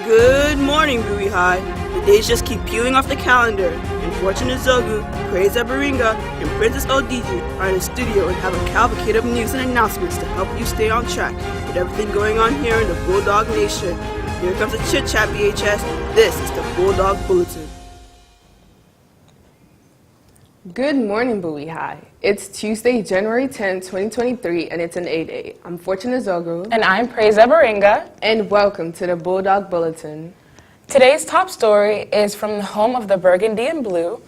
Good morning, Bowie High. The days just keep peeling off the calendar, and Fortune Ezegou, Prais, Ebinga, and Princess Odigie are in the studio and have a cavalcade of news and announcements to help you stay on track with everything going on here in the Bulldog Nation. Here comes the Chit Chat, BHS. This is the Bulldog Bulletin. Good morning, Bowie High. It's Tuesday, January 10, 2023, and it's an 8-8. I'm Fortune Ezegou. And I'm Prais Ebinga. And welcome to the Bulldog Bulletin. Today's top story is from the home of the Burgundy and Blue,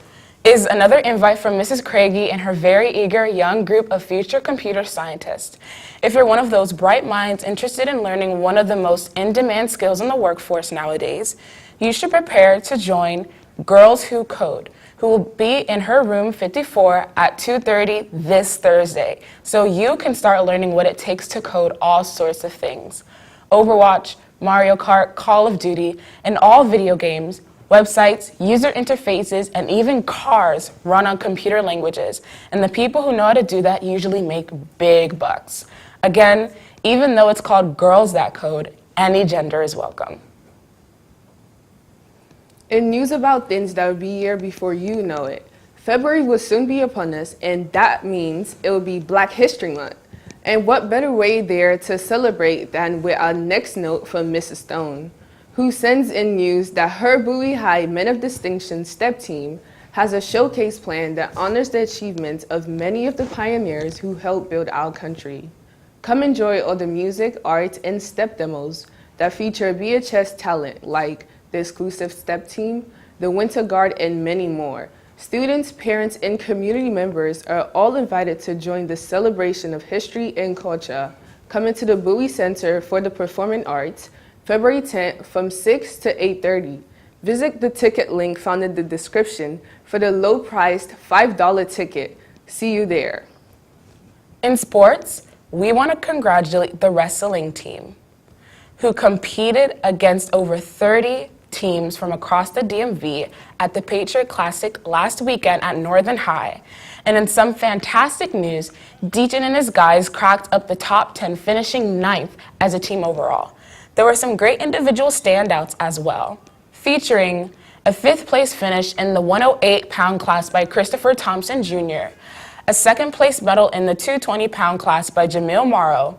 is another invite from Mrs. Craigie and her very eager young group of future computer scientists. If you're one of those bright minds interested in learning one of the most in-demand skills in the workforce nowadays, you should prepare to join Girls Who Code, who will be in her room 54 at 2:30 this Thursday, so you can start learning what it takes to code all sorts of things. Overwatch, Mario Kart, Call of Duty, and all video games, websites, user interfaces, and even cars run on computer languages, and the people who know how to do that usually make big bucks. Again, even though it's called Girls That Code, any gender is welcome. In news about things that will be here before you know it, February will soon be upon us, and that means it will be Black History Month. And what better way there to celebrate than with our next note from Mrs. Stone, who sends in news that her Bowie High Men of Distinction STEP team has a showcase plan that honors the achievements of many of the pioneers who helped build our country. Come enjoy all the music, art, and STEP demos that feature BHS talent like the exclusive STEP team, the Winter Guard, and many more. Students, parents, and community members are all invited to join the celebration of history and culture coming to the Bowie Center for the Performing Arts, February 10th from 6 to 8:30. Visit the ticket link found in the description for the low-priced $5 ticket. See you there. In sports, we want to congratulate the wrestling team, who competed against over 30 teams from across the DMV at the Patriot Classic last weekend at Northern High. And in some fantastic news, Deacon and his guys cracked up the top 10, finishing 9th as a team overall. There were some great individual standouts as well, featuring a 5th place finish in the 108-pound class by Christopher Thompson Jr., a 2nd place medal in the 220-pound class by Jamil Morrow,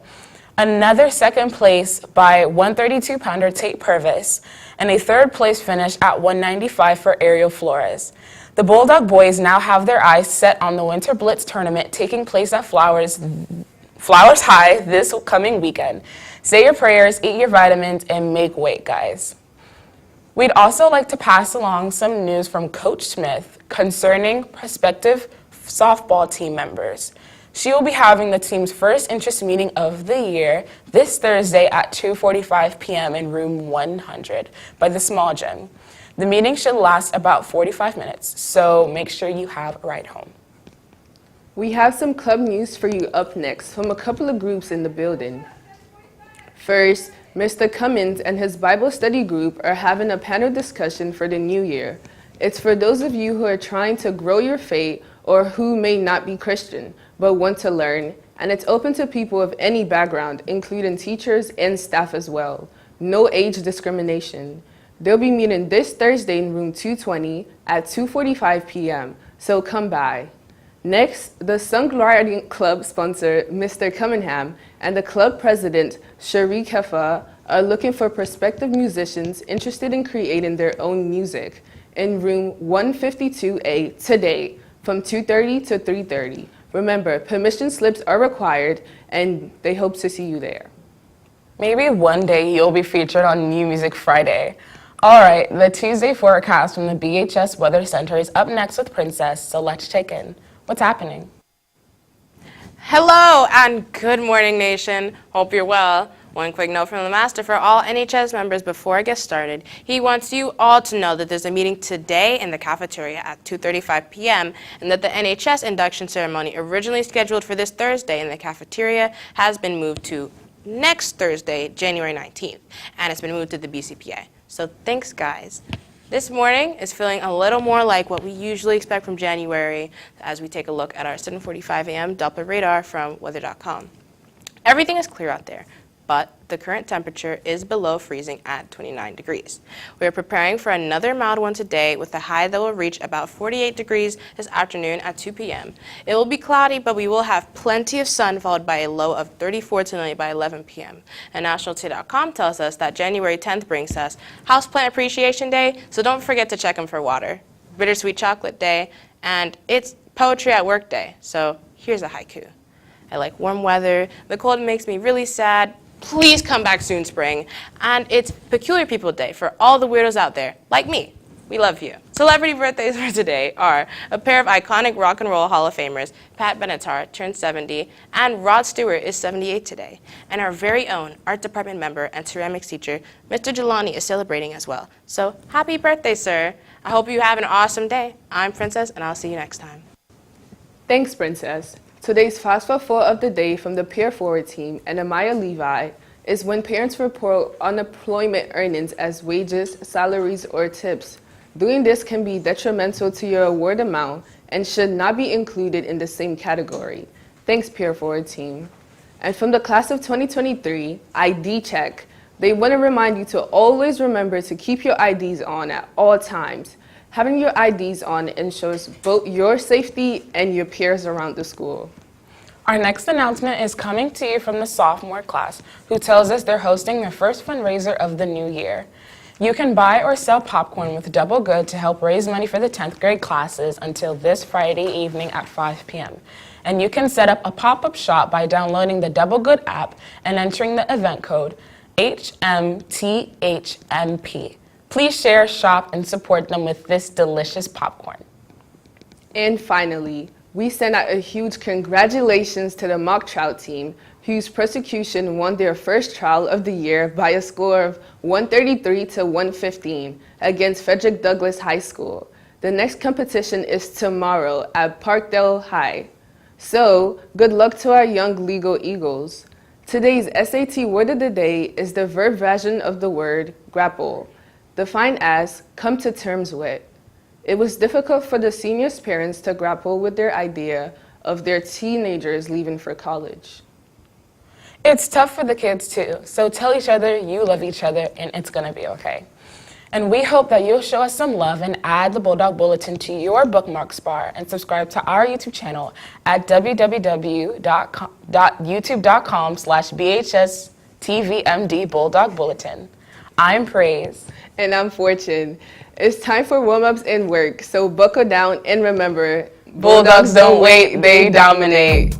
another 2nd place by 132-pounder Tate Purvis, and a 3rd place finish at 195 for Ariel Flores. The Bulldog boys now have their eyes set on the Winter Blitz tournament taking place at Flowers High this coming weekend. Say your prayers, eat your vitamins, and make weight, guys. We'd also like to pass along some news from Coach Smith concerning prospective softball team members. She will be having the team's first interest meeting of the year this Thursday at 2:45 p.m. in room 100 by the small gym. The meeting should last about 45 minutes, so make sure you have a ride home. We have some club news for you up next from a couple of groups in the building. First, Mr. Cummins and his Bible study group are having a panel discussion for the new year. It's for those of you who are trying to grow your faith or who may not be Christian, but want to learn, and it's open to people of any background, including teachers and staff as well. No age discrimination. They'll be meeting this Thursday in room 220 at 2:45 p.m., so come by. Next, the Songwriting Club sponsor, Mr. Cunningham, and the club president, Cherie Kefa, are looking for prospective musicians interested in creating their own music in room 152A today from 2:30 to 3:30. Remember, permission slips are required, and they hope to see you there. Maybe one day you'll be featured on New Music Friday. All right, the Tuesday forecast from the BHS Weather Center is up next with Princess, so let's check in. What's happening? Hello and good morning, nation. Hope you're well. One quick note from the master for all NHS members before I get started. He wants you all to know that there's a meeting today in the cafeteria at 2:35 p.m. and that the NHS induction ceremony originally scheduled for this Thursday in the cafeteria has been moved to next Thursday, January 19th, and it's been moved to the BCPA. So thanks, guys. This morning is feeling a little more like what we usually expect from January as we take a look at our 7:45 a.m. Doppler radar from weather.com. Everything is clear out there. but the current temperature is below freezing at 29 degrees. We are preparing for another mild one today with a high that will reach about 48 degrees this afternoon at 2 p.m. It will be cloudy, but we will have plenty of sun followed by a low of 34 tonight by 11 p.m. And nationaltoday.com tells us that January 10th brings us Houseplant Appreciation Day, so don't forget to check them for water, Bittersweet Chocolate Day, and it's Poetry at Work Day. So here's a haiku. I like warm weather. The cold makes me really sad. Please come back soon, spring. And it's Peculiar People Day for all the weirdos out there, like me. We love you. Celebrity birthdays for today are a pair of iconic rock and roll Hall of Famers. Pat Benatar turned 70, and Rod Stewart is 78 today. And our very own art department member and ceramics teacher, Mr. Jelani, is celebrating as well. So happy birthday, sir. I hope you have an awesome day. I'm Princess, and I'll see you next time. Thanks, Princess. Today's FAFSA 4 of the day from the Peer Forward team and Amaya Levi is when parents report unemployment earnings as wages, salaries, or tips. Doing this can be detrimental to your award amount and should not be included in the same category. Thanks, Peer Forward team. And from the class of 2023, ID check. They want to remind you to always remember to keep your IDs on at all times. Having your IDs on ensures both your safety and your peers around the school. Our next announcement is coming to you from the sophomore class, who tells us they're hosting their first fundraiser of the new year. You can buy or sell popcorn with Double Good to help raise money for the 10th grade classes until this Friday evening at 5 p.m. And you can set up a pop-up shop by downloading the Double Good app and entering the event code HMTHMP. Please share, shop, and support them with this delicious popcorn. And finally, we send out a huge congratulations to the mock trial team, whose prosecution won their first trial of the year by a score of 133 to 115 against Frederick Douglass High School. The next competition is tomorrow at Parkdale High. So, good luck to our young legal eagles. Today's SAT word of the day is the verb version of the word grapple, defined as come to terms with. It was difficult for the seniors' parents to grapple with their idea of their teenagers leaving for college. It's tough for the kids too, so tell each other you love each other and it's gonna be okay. And we hope that you'll show us some love and add the Bulldog Bulletin to your bookmarks bar and subscribe to our YouTube channel at www.youtube.com/BHSTVMD Bulldog Bulletin. I'm Prais. And I'm Fortune. It's time for warm-ups and work, so buckle down and remember, Bulldogs don't wait, they dominate.